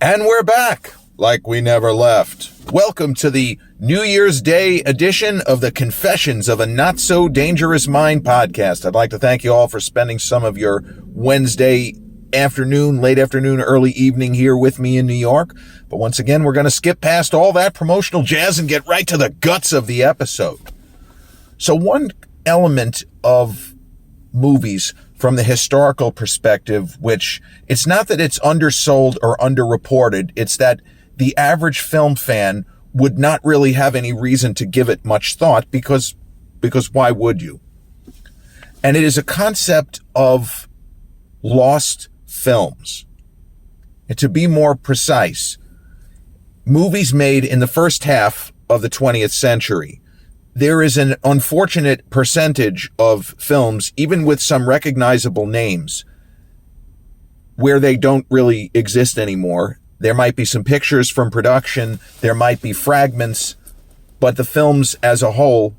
And we're back, like we never left. Welcome to the New Year's Day edition of the Confessions of a Not-So-Dangerous Mind podcast. I'd like to thank you all for spending some of your Wednesday afternoon, late afternoon, early evening here with me in New York. But once again, we're going to skip past all that promotional jazz and get right to the guts of the episode. So one element of movies from the historical perspective, which it's not that it's undersold or underreported, it's that the average film fan would not really have any reason to give it much thought because why would you? And it is a concept of lost films. And to be more precise, movies made in the first half of the 20th century. There is an unfortunate percentage of films, even with some recognizable names, where they don't really exist anymore. There might be some pictures from production, there might be fragments, but the films as a whole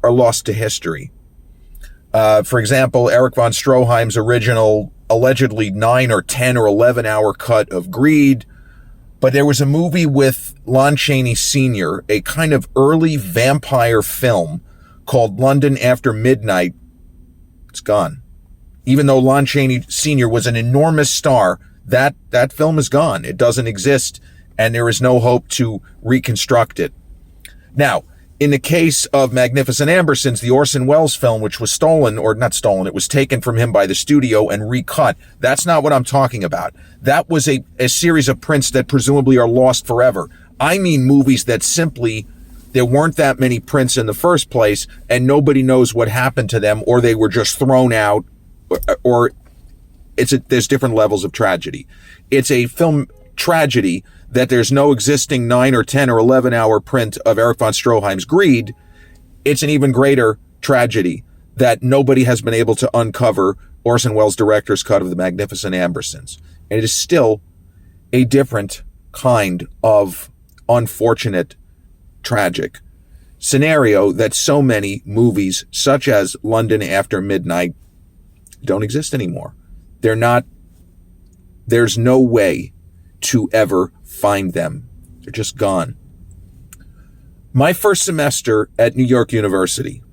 are lost to history. For example, Erich von Stroheim's original, allegedly 9 or 10 or 11 hour cut of Greed. But there was a movie with Lon Chaney Sr., a kind of early vampire film called London After Midnight. It's gone. Even though Lon Chaney Sr. was an enormous star, that film is gone. It doesn't exist, and there is no hope to reconstruct it. Now, in the case of Magnificent Ambersons, the Orson Welles film, which was stolen, or not stolen, it was taken from him by the studio and recut. That's not what I'm talking about. That was a series of prints that presumably are lost forever. I mean movies that simply, there weren't that many prints in the first place, and nobody knows what happened to them, or they were just thrown out, or there's different levels of tragedy. It's a film tragedy that there's no existing 9 or 10 or 11 hour print of Erich von Stroheim's Greed. It's an even greater tragedy that nobody has been able to uncover Orson Welles' director's cut of The Magnificent Ambersons. And it is still a different kind of unfortunate, tragic scenario that so many movies, such as London After Midnight, don't exist anymore. There's no way to ever find them. They're just gone. My first semester at New York University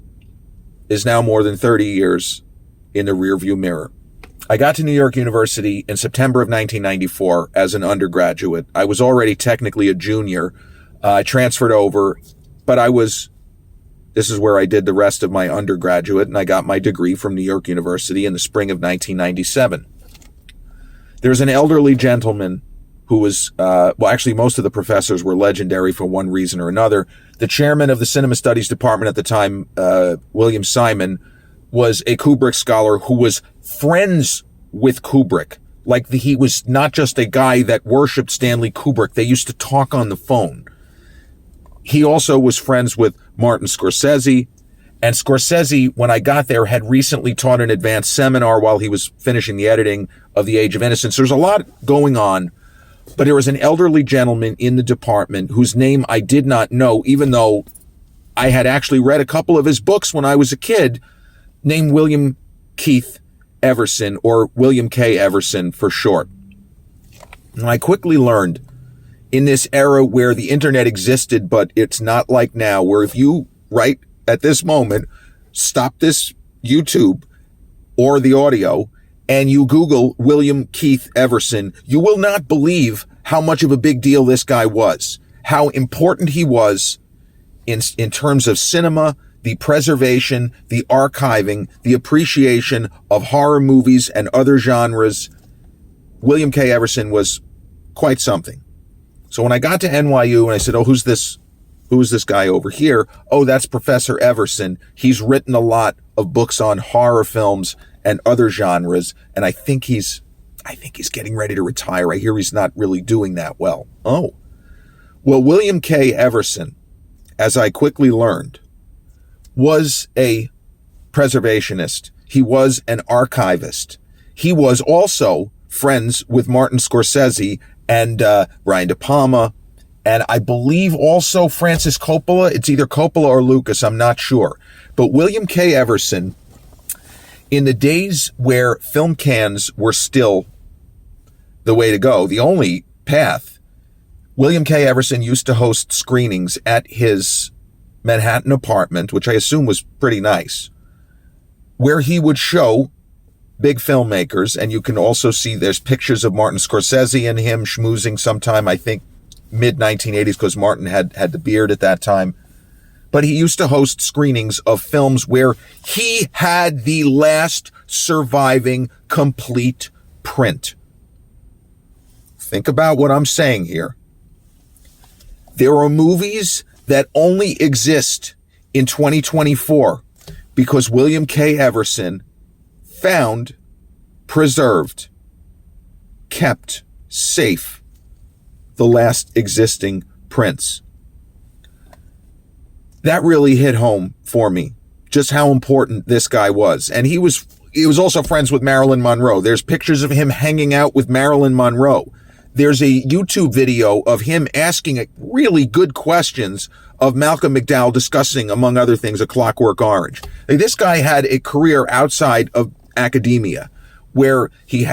is now more than 30 years in the rearview mirror. I got to New York University in September of 1994 as an undergraduate. I was already technically a junior. I transferred over, but this is where I did the rest of my undergraduate, and I got my degree from New York University in the spring of 1997. There's an elderly gentleman who was, actually most of the professors were legendary for one reason or another. The chairman of the Cinema Studies department at the time, William Simon, was a Kubrick scholar who was friends with Kubrick. He was not just a guy that worshipped Stanley Kubrick. They used to talk on the phone. He also was friends with Martin Scorsese. And Scorsese, when I got there, had recently taught an advanced seminar while he was finishing the editing of The Age of Innocence. There's a lot going on. But there was an elderly gentleman in the department whose name I did not know, even though I had actually read a couple of his books when I was a kid, named William Keith Everson, or William K. Everson for short. And I quickly learned in this era where the internet existed, but it's not like now, where if you, right at this moment, stop this YouTube or the audio and you Google William Keith Everson, you will not believe how much of a big deal this guy was, how important he was in terms of cinema, the preservation, the archiving, the appreciation of horror movies and other genres. William K. Everson was quite something. So when I got to NYU and I said, who's this guy over here? Oh, that's Professor Everson. He's written a lot of books on horror films and other genres, and I think he's getting ready to retire. I hear he's not really doing that well. Oh. Well, William K. Everson, as I quickly learned, was a preservationist. He was an archivist. He was also friends with Martin Scorsese and Brian De Palma, and I believe also Francis Coppola. It's either Coppola or Lucas, I'm not sure. But William K. Everson, in the days where film cans were still the way to go, the only path, William K. Everson used to host screenings at his Manhattan apartment, which I assume was pretty nice, where he would show big filmmakers. And you can also see there's pictures of Martin Scorsese and him schmoozing sometime, I think, mid-1980s, because Martin had the beard at that time. But he used to host screenings of films where he had the last surviving complete print. Think about what I'm saying here. There are movies that only exist in 2024 because William K. Everson found, preserved, kept safe the last existing prints. That really hit home for me, just how important this guy was. And he was also friends with Marilyn Monroe. There's pictures of him hanging out with Marilyn Monroe. There's a YouTube video of him asking really good questions of Malcolm McDowell, discussing, among other things, A Clockwork Orange. This guy had a career outside of academia, where he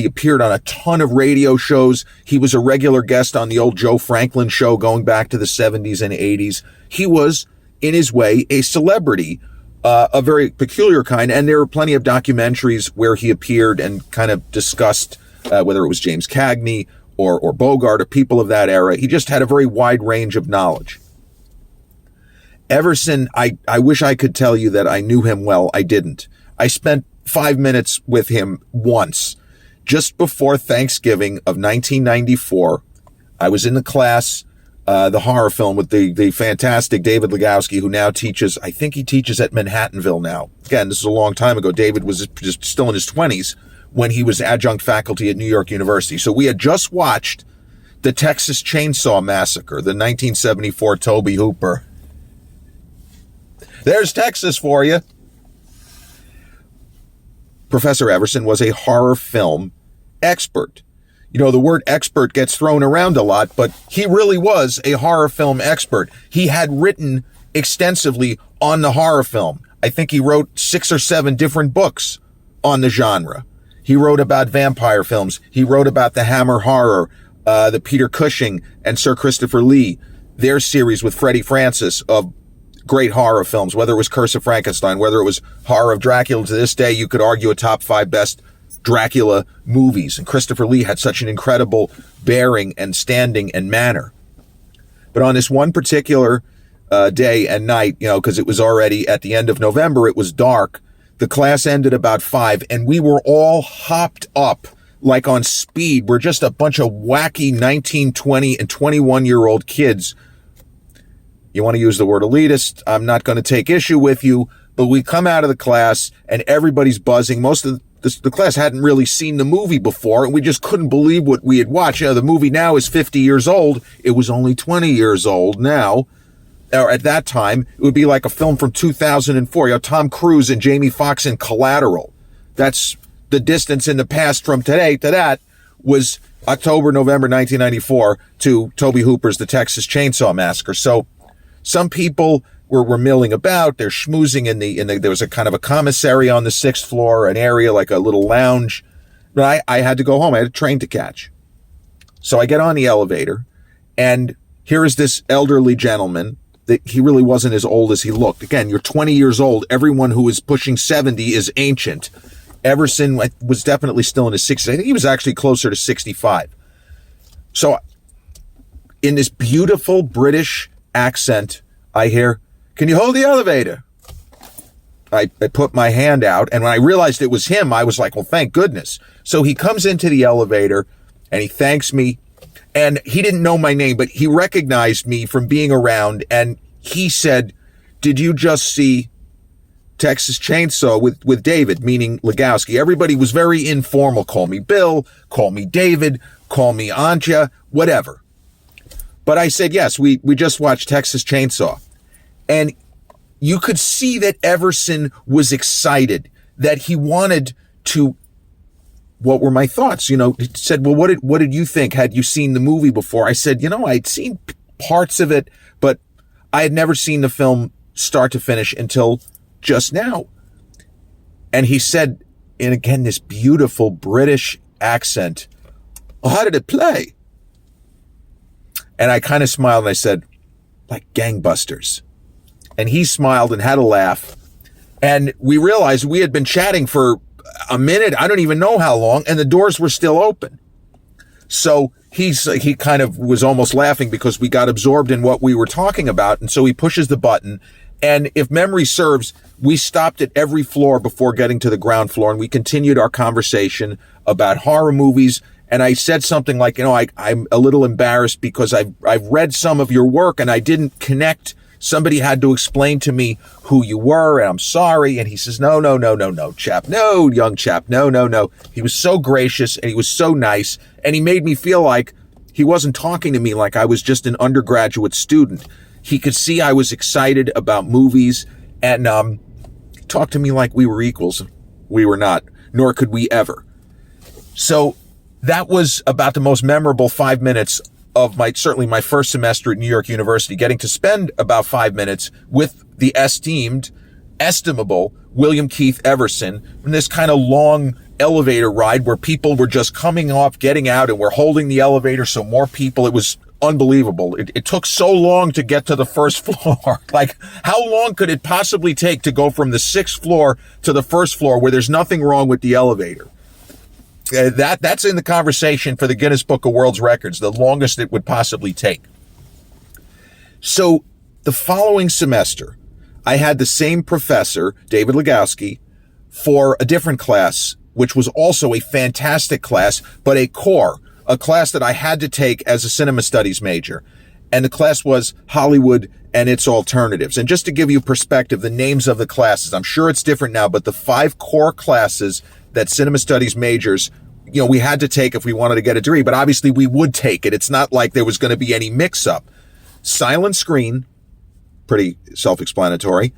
appeared on a ton of radio shows. He was a regular guest on the old Joe Franklin show going back to the 70s and 80s. He was, in his way, a celebrity, a very peculiar kind. And there are plenty of documentaries where he appeared and kind of discussed whether it was James Cagney or Bogart or people of that era. He just had a very wide range of knowledge. Everson, I wish I could tell you that I knew him well. I didn't. I spent 5 minutes with him once, just before Thanksgiving of 1994. I was in the class, the horror film with the fantastic David Legowski, who now teaches, I think he teaches at Manhattanville now. Again, this is a long time ago. David was just still in his 20s when he was adjunct faculty at New York University. So we had just watched the Texas Chainsaw Massacre, the 1974 Tobe Hooper. There's Texas for you. Professor Everson was a horror film expert. You know, the word expert gets thrown around a lot, but he really was a horror film expert. He had written extensively on the horror film. I think he wrote 6 or 7 different books on the genre. He wrote about vampire films. He wrote about the Hammer horror, the Peter Cushing and Sir Christopher Lee, their series with Freddie Francis of great horror films, whether it was Curse of Frankenstein, whether it was Horror of Dracula. To this day, you could argue a top 5 best Dracula movies. And Christopher Lee had such an incredible bearing and standing and manner. But on this one particular day and night, you know, because it was already at the end of November, it was dark. The class ended about 5, and we were all hopped up like on speed. We're just a bunch of wacky 19, 20, and 21-year-old kids. You want to use the word elitist? I'm not going to take issue with you, but we come out of the class and everybody's buzzing. Most of the class hadn't really seen the movie before, and we just couldn't believe what we had watched. You know, the movie now is 50 years old. It was only 20 years old now. Or at that time, it would be like a film from 2004. You know, Tom Cruise and Jamie Foxx in Collateral. That's the distance in the past from today to that was October, November 1994 to Tobe Hooper's The Texas Chainsaw Massacre. So some people were milling about. They're schmoozing there was a kind of a commissary on the 6th floor, an area like a little lounge. But I had to go home. I had a train to catch. So I get on the elevator, and here is this elderly gentleman. That he really wasn't as old as he looked. Again, you're 20 years old. Everyone who is pushing 70 is ancient. Everson was definitely still in his 60s. I think he was actually closer to 65. So in this beautiful British accent, I hear, "Can you hold the elevator?" I put my hand out, and when I realized it was him, I was like, well, thank goodness. So he comes into the elevator, and he thanks me. And he didn't know my name, but he recognized me from being around. And he said, "Did you just see Texas Chainsaw with David," meaning Legowski? Everybody was very informal. Call me Bill, call me David, call me Anja, whatever. But I said, yes, we just watched Texas Chainsaw. And you could see that Everson was excited, that he wanted to. What were my thoughts? You know, he said, well, what did you think? Had you seen the movie before? I said, you know, I'd seen parts of it, but I had never seen the film start to finish until just now. And he said, and again, this beautiful British accent, "Oh, how did it play?" And I kind of smiled and I said, like gangbusters. And he smiled and had a laugh. And we realized we had been chatting for a minute. I don't even know how long. And the doors were still open. So he kind of was almost laughing because we got absorbed in what we were talking about. And so he pushes the button. And if memory serves, we stopped at every floor before getting to the ground floor. And we continued our conversation about horror movies. And I said something like, I'm a little embarrassed because I've read some of your work and I didn't connect. Somebody had to explain to me who you were, and I'm sorry. And he says, no, chap. No, young chap. No. He was so gracious and he was so nice. And he made me feel like he wasn't talking to me like I was just an undergraduate student. He could see I was excited about movies and talked to me like we were equals. We were not, nor could we ever. So that was about the most memorable 5 minutes of certainly my first semester at New York University, getting to spend about 5 minutes with the estimable William Keith Everson in this kind of long elevator ride where people were just coming off, getting out, and we're holding the elevator so more people. It was unbelievable. It took so long to get to the first floor. Like, how long could it possibly take to go from the 6th floor to the first floor where there's nothing wrong with the elevator? That's in the conversation for the Guinness Book of World Records, the longest it would possibly take. So the following semester, I had the same professor, David Legowski, for a different class, which was also a fantastic class, but a class that I had to take as a cinema studies major. And the class was Hollywood and its alternatives. And just to give you perspective, the names of the classes, I'm sure it's different now, but the 5 core classes that cinema studies majors, we had to take if we wanted to get a degree, but obviously we would take it. It's not like there was going to be any mix-up. Silent screen, pretty self-explanatory.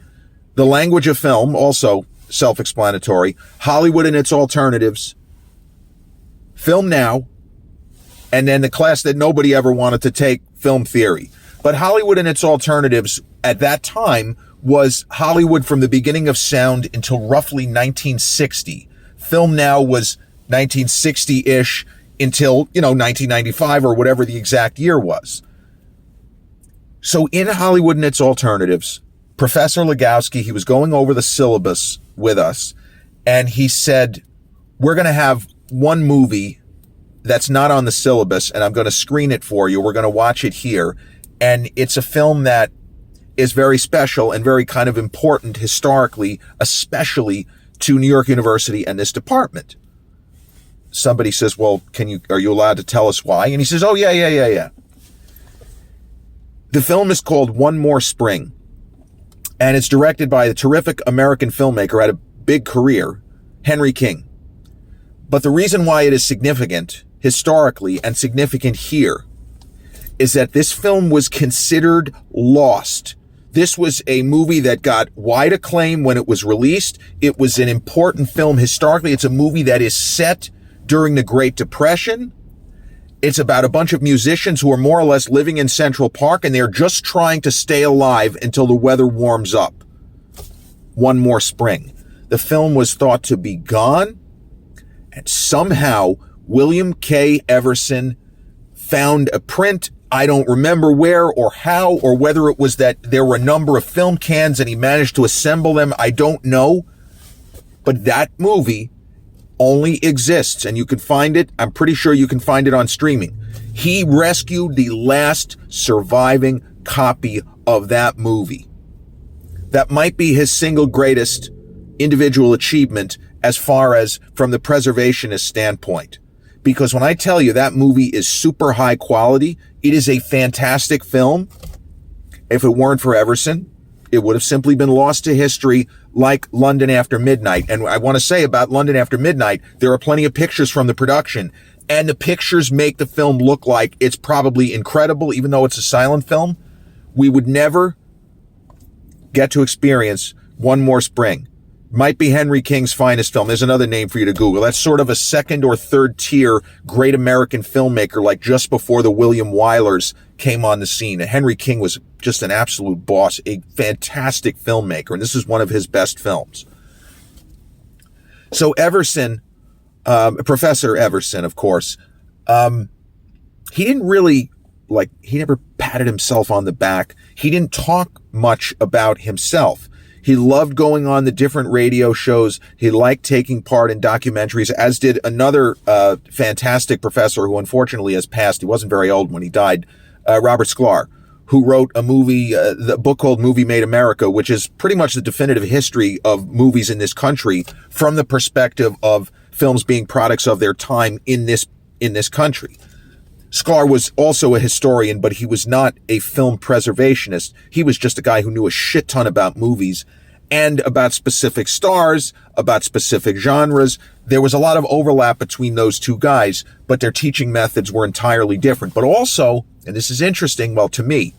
The language of film, also self-explanatory. Hollywood and its alternatives. Film now. And then the class that nobody ever wanted to take, film theory. But Hollywood and its alternatives at that time was Hollywood from the beginning of sound until roughly 1960. Film now was 1960-ish until, 1995 or whatever the exact year was. So in Hollywood and its alternatives, Professor Legowski, he was going over the syllabus with us, and he said, we're going to have one movie that's not on the syllabus, and I'm going to screen it for you. We're going to watch it here. And it's a film that is very special and very kind of important historically, especially to New York University and this department. Somebody says, well, are you allowed to tell us why? And he says, oh, yeah. The film is called One More Spring, and it's directed by a terrific American filmmaker, had a big career, Henry King. But the reason why it is significant historically and significant here is that this film was considered lost. This was a movie that got wide acclaim when it was released. It was an important film historically. It's a movie that is set during the Great Depression. It's about a bunch of musicians who are more or less living in Central Park, and they're just trying to stay alive until the weather warms up. One More Spring. The film was thought to be gone, and somehow William K. Everson found a print. I don't remember where or how, or whether it was that there were a number of film cans and he managed to assemble them. I don't know. But that movie only exists, and you can find it. I'm pretty sure you can find it on streaming. He rescued the last surviving copy of that movie. That might be his single greatest individual achievement as far as from the preservationist standpoint. Because when I tell you that movie is super high quality, it is a fantastic film. If it weren't for Everson, it would have simply been lost to history like London After Midnight. And I want to say about London After Midnight, there are plenty of pictures from the production, and the pictures make the film look like it's probably incredible, even though it's a silent film. We would never get to experience One More Spring. Might be Henry King's finest film. There's another name for you to Google. That's sort of a second or third tier great American filmmaker, like just before the William Wylers came on the scene. And Henry King was just an absolute boss, a fantastic filmmaker, and this is one of his best films. So Everson, Professor Everson, of course, he didn't really he never patted himself on the back. He didn't talk much about himself. He loved going on the different radio shows. He liked taking part in documentaries, as did another fantastic professor who unfortunately has passed. He wasn't very old when he died, Robert Sklar, who wrote a movie, the book called Movie Made America, which is pretty much the definitive history of movies in this country from the perspective of films being products of their time in this country. Sklar was also a historian, but he was not a film preservationist. He was just a guy who knew a shit ton about movies and about specific stars, about specific genres. There was a lot of overlap between those two guys, but their teaching methods were entirely different. But also, and this is interesting, well, to me,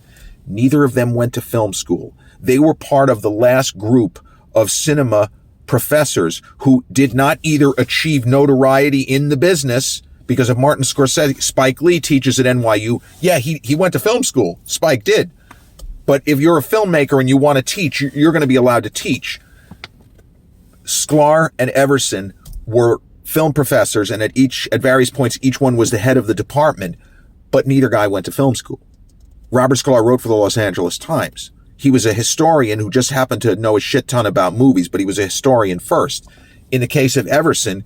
neither of them went to film school. They were part of the last group of cinema professors who did not either achieve notoriety in the business, because if Martin Scorsese, Spike Lee teaches at NYU, yeah, he went to film school. Spike did. But if you're a filmmaker and you want to teach, you're going to be allowed to teach. Sklar and Everson were film professors, and at various points, each one was the head of the department, but neither guy went to film school. Robert Sklar wrote for the Los Angeles Times. He was a historian who just happened to know a shit ton about movies, but he was a historian first. In the case of Everson,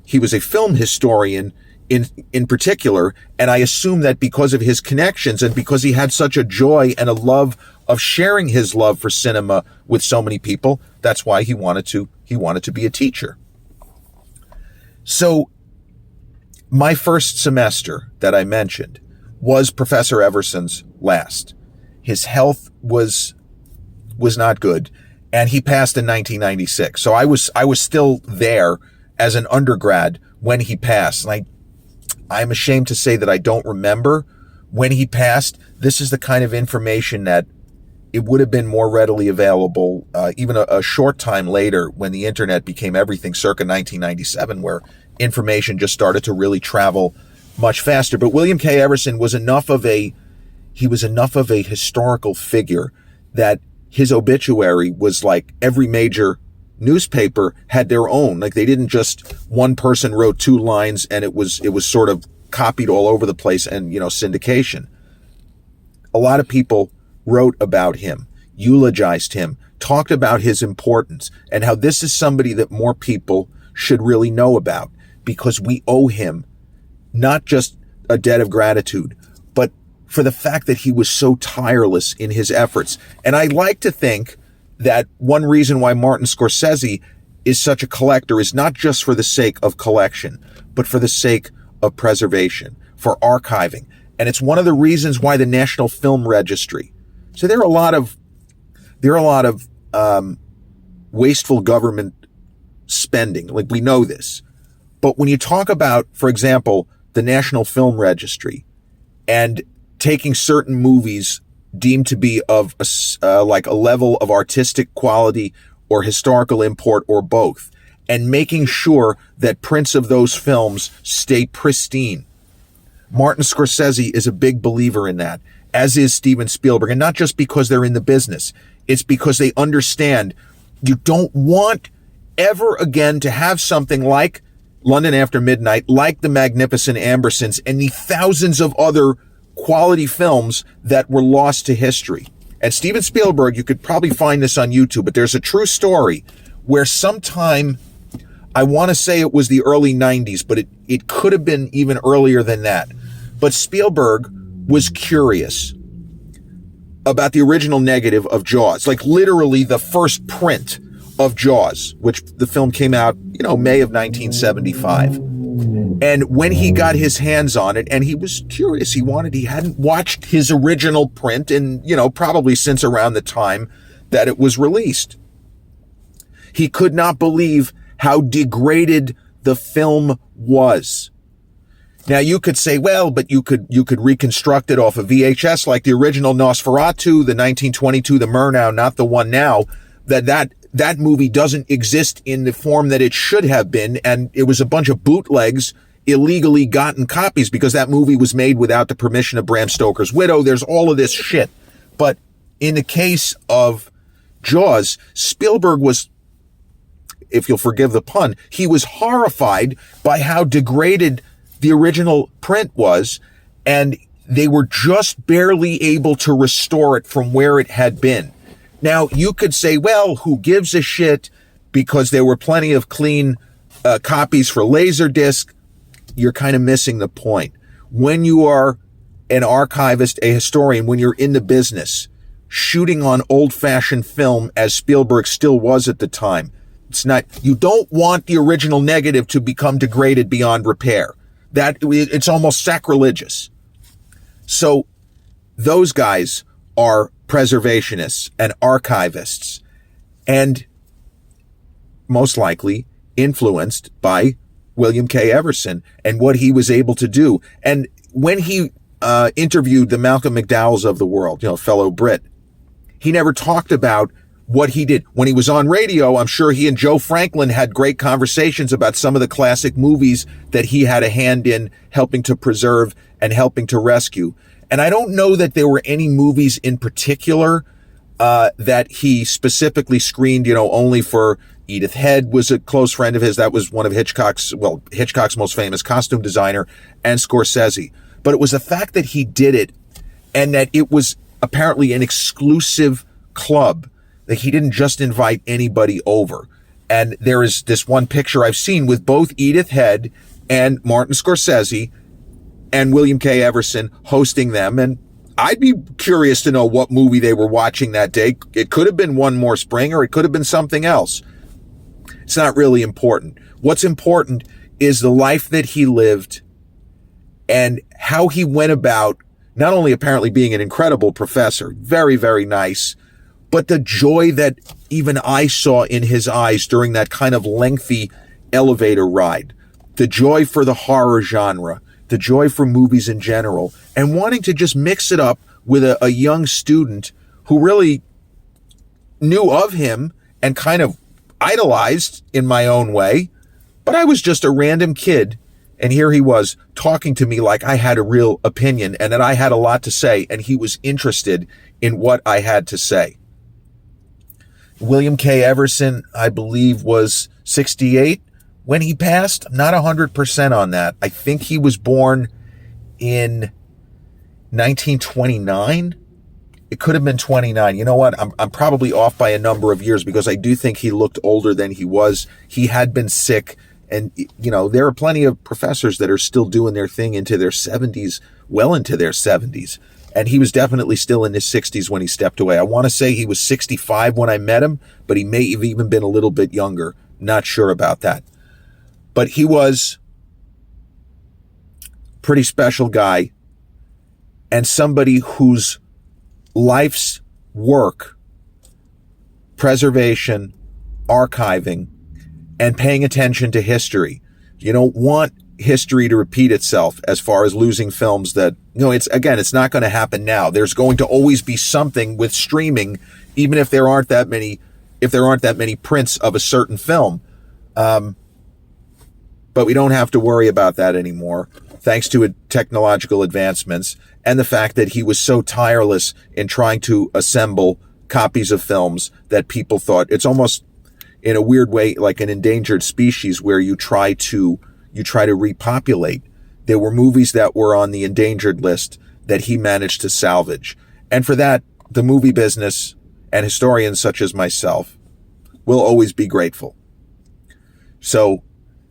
he was a film historian in particular, and I assume that because of his connections and because he had such a joy and a love of sharing his love for cinema with so many people, that's why he wanted to be a teacher. So my first semester that I mentioned was Professor Everson's last. His health was not good, and he passed in 1996. So I was still there as an undergrad when he passed, and I'm ashamed to say that I don't remember when he passed. This is the kind of information that it would have been more readily available even a short time later when the internet became everything, circa 1997, where information just started to really travel much faster. But William K. Everson was enough of a historical figure that his obituary was like every major newspaper had their own. Like, they didn't just, one person wrote 2 lines and it was sort of copied all over the place and, syndication. A lot of people wrote about him, eulogized him, talked about his importance and how this is somebody that more people should really know about, because we owe him not just a debt of gratitude, but for the fact that he was so tireless in his efforts. And I like to think that one reason why Martin Scorsese is such a collector is not just for the sake of collection, but for the sake of preservation, for archiving. And it's one of the reasons why the National Film Registry. So there are a lot of wasteful government spending. Like, we know this. But when you talk about, for example, the National Film Registry and taking certain movies deemed to be of a level of artistic quality or historical import or both, and making sure that prints of those films stay pristine. Martin Scorsese is a big believer in that, as is Steven Spielberg, and not just because they're in the business. It's because they understand you don't want ever again to have something like London After Midnight, like The Magnificent Ambersons, and the thousands of other quality films that were lost to history. And Steven Spielberg, you could probably find this on YouTube, but there's a true story where sometime, I want to say it was the early 90s, but it could have been even earlier than that. But Spielberg was curious about the original negative of Jaws, like literally the first print of Jaws, which the film came out, May of 1975. And when he got his hands on it, and he was curious, he hadn't watched his original print in, probably since around the time that it was released. He could not believe how degraded the film was. Now you could say, well, but you could reconstruct it off of VHS like the original Nosferatu, the 1922, the Murnau, not the one now, that movie doesn't exist in the form that it should have been, and it was a bunch of bootlegs, illegally gotten copies, because that movie was made without the permission of Bram Stoker's widow. There's all of this shit. But in the case of Jaws, Spielberg was, if you'll forgive the pun, he was horrified by how degraded the original print was, and they were just barely able to restore it from where it had been. Now, you could say, well, who gives a shit, because there were plenty of clean copies for Laserdisc. You're kind of missing the point. When you are an archivist, a historian, when you're in the business, shooting on old-fashioned film, as Spielberg still was at the time, you don't want the original negative to become degraded beyond repair. It's almost sacrilegious. So those guys are preservationists and archivists, and most likely influenced by William K. Everson and what he was able to do. And when he interviewed the Malcolm McDowells of the world, fellow Brit, he never talked about what he did. When he was on radio, I'm sure he and Joe Franklin had great conversations about some of the classic movies that he had a hand in helping to preserve and helping to rescue. And I don't know that there were any movies in particular that he specifically screened, only for. Edith Head was a close friend of his. That was one of Hitchcock's most famous costume designer, and Scorsese. But it was the fact that he did it, and that it was apparently an exclusive club, that he didn't just invite anybody over. And there is this one picture I've seen with both Edith Head and Martin Scorsese and William K. Everson hosting them. And I'd be curious to know what movie they were watching that day. It could have been One More Spring, or it could have been something else. It's not really important. What's important is the life that he lived and how he went about not only apparently being an incredible professor, very, very nice, but the joy that even I saw in his eyes during that kind of lengthy elevator ride, the joy for the horror genre, the joy for movies in general, and wanting to just mix it up with a young student who really knew of him and kind of idolized in my own way. But I was just a random kid, and here he was talking to me like I had a real opinion and that I had a lot to say, and he was interested in what I had to say. William K. Everson, I believe, was 68 when he passed. I'm not 100% on that. I think he was born in 1929. It could have been 29. You know what? I'm probably off by a number of years, because I do think he looked older than he was. He had been sick. And, there are plenty of professors that are still doing their thing into their 70s, well into their 70s. And he was definitely still in his 60s when he stepped away. I want to say he was 65 when I met him, but he may have even been a little bit younger. Not sure about that. But he was a pretty special guy, and somebody whose life's work, preservation, archiving, and paying attention to history. You don't want history to repeat itself as far as losing films that, it's not going to happen now. There's going to always be something with streaming, even if there aren't that many prints of a certain film. But we don't have to worry about that anymore, thanks to technological advancements and the fact that he was so tireless in trying to assemble copies of films that people thought it's almost, in a weird way, like an endangered species where you try to repopulate. There were movies that were on the endangered list that he managed to salvage. And for that, the movie business and historians such as myself will always be grateful. So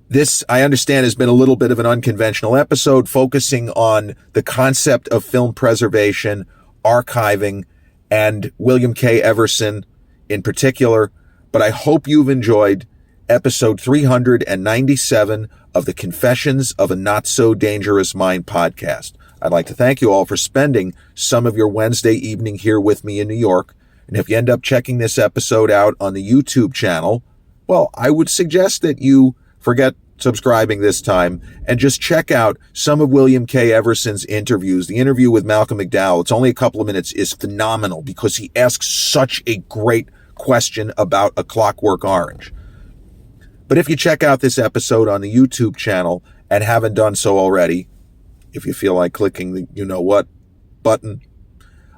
this, I understand, has been a little bit of an unconventional episode, focusing on the concept of film preservation, archiving, and William K. Everson in particular. But I hope you've enjoyed episode 397 of the Confessions of a Not So Dangerous Mind podcast. I'd like to thank you all for spending some of your Wednesday evening here with me in New York. And if you end up checking this episode out on the YouTube channel, well, I would suggest that you forget subscribing this time and just check out some of William K. Everson's interviews. The interview with Malcolm McDowell, it's only a couple of minutes, is phenomenal because he asks such a great question about A Clockwork Orange. But if you check out this episode on the YouTube channel and haven't done so already, if you feel like clicking the you-know-what button,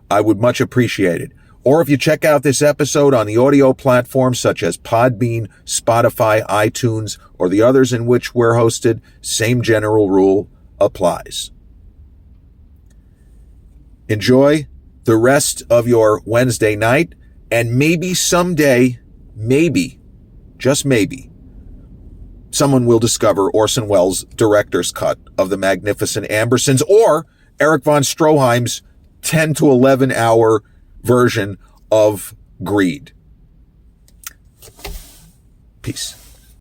I would much appreciate it. Or if you check out this episode on the audio platforms such as Podbean, Spotify, iTunes, or the others in which we're hosted, same general rule applies. Enjoy the rest of your Wednesday night, and maybe someday, maybe, just maybe, someone will discover Orson Welles' director's cut of The Magnificent Ambersons, or Eric von Stroheim's 10 to 11 hour version of Greed. Peace.